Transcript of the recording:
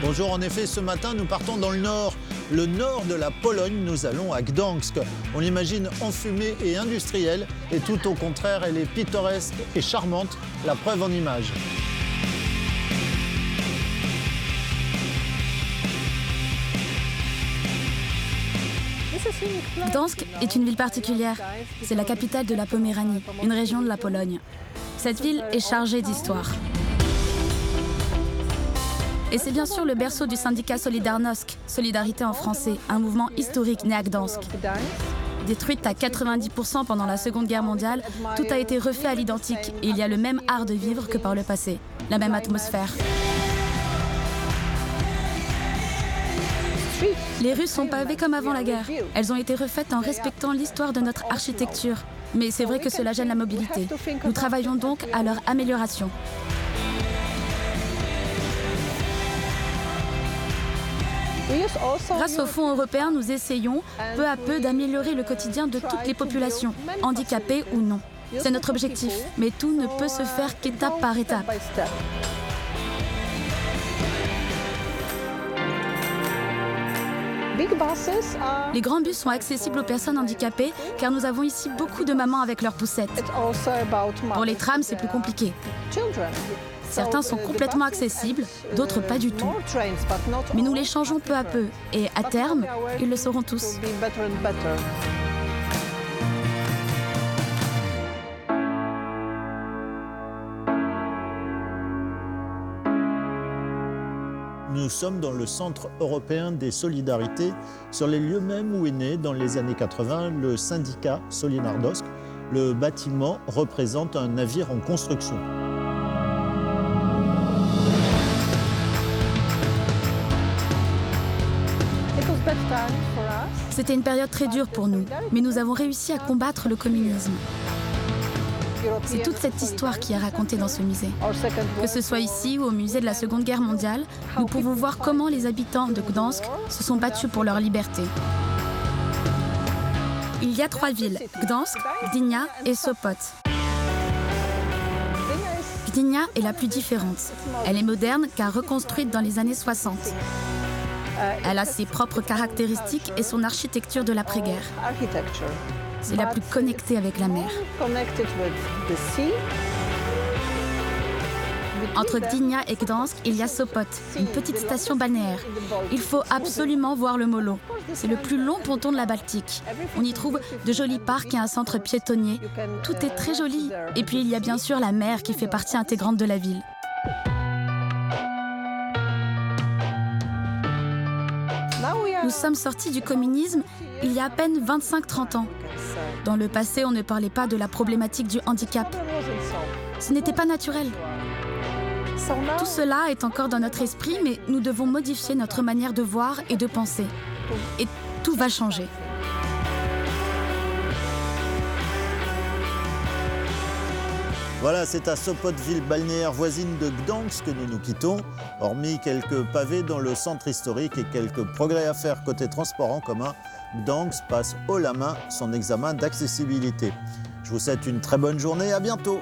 Bonjour, en effet, ce matin, nous partons dans le nord de la Pologne. Nous allons à Gdańsk. On l'imagine enfumée et industrielle, et tout au contraire, elle est pittoresque et charmante, la preuve en images. Gdańsk est une ville particulière. C'est la capitale de la Poméranie, une région de la Pologne. Cette ville est chargée d'histoire. Et c'est bien sûr le berceau du syndicat Solidarność, Solidarité en français, un mouvement historique né à Gdańsk. Détruite à 90% pendant la Seconde Guerre mondiale, tout a été refait à l'identique et il y a le même art de vivre que par le passé, la même atmosphère. Les rues sont pavées comme avant la guerre. Elles ont été refaites en respectant l'histoire de notre architecture. Mais c'est vrai que cela gêne la mobilité. Nous travaillons donc à leur amélioration. Grâce aux fonds européens, nous essayons, peu à peu, d'améliorer le quotidien de toutes les populations, handicapées ou non. C'est notre objectif, mais tout ne peut se faire qu'étape par étape. Les grands bus sont accessibles aux personnes handicapées car nous avons ici beaucoup de mamans avec leurs poussettes. Pour les trams, c'est plus compliqué. Certains sont complètement accessibles, d'autres pas du tout. Mais nous les changeons peu à peu et à terme, ils le seront tous. Nous sommes dans le Centre européen des solidarités, sur les lieux mêmes où est né, dans les années 80, le syndicat Solidarność. Le bâtiment représente un navire en construction. C'était une période très dure pour nous, mais nous avons réussi à combattre le communisme. C'est toute cette histoire qui est racontée dans ce musée. Que ce soit ici ou au musée de la Seconde Guerre mondiale, nous pouvons voir comment les habitants de Gdańsk se sont battus pour leur liberté. Il y a 3 villes, Gdańsk, Gdynia et Sopot. Gdynia est la plus différente. Elle est moderne car reconstruite dans les années 60. Elle a ses propres caractéristiques et son architecture de l'après-guerre. C'est la plus connectée avec la mer. Entre Gdynia et Gdańsk, il y a Sopot, une petite station balnéaire. Il faut absolument voir le Molo. C'est le plus long ponton de la Baltique. On y trouve de jolis parcs et un centre piétonnier. Tout est très joli. Et puis il y a bien sûr la mer qui fait partie intégrante de la ville. Nous sommes sortis du communisme il y a à peine 25-30 ans. Dans le passé, on ne parlait pas de la problématique du handicap. Ce n'était pas naturel. Tout cela est encore dans notre esprit, mais nous devons modifier notre manière de voir et de penser. Et tout va changer. Voilà, c'est à Sopot, ville balnéaire voisine de Gdańsk, que nous nous quittons. Hormis quelques pavés dans le centre historique et quelques progrès à faire côté transport en commun, Gdańsk passe haut la main son examen d'accessibilité. Je vous souhaite une très bonne journée, à bientôt.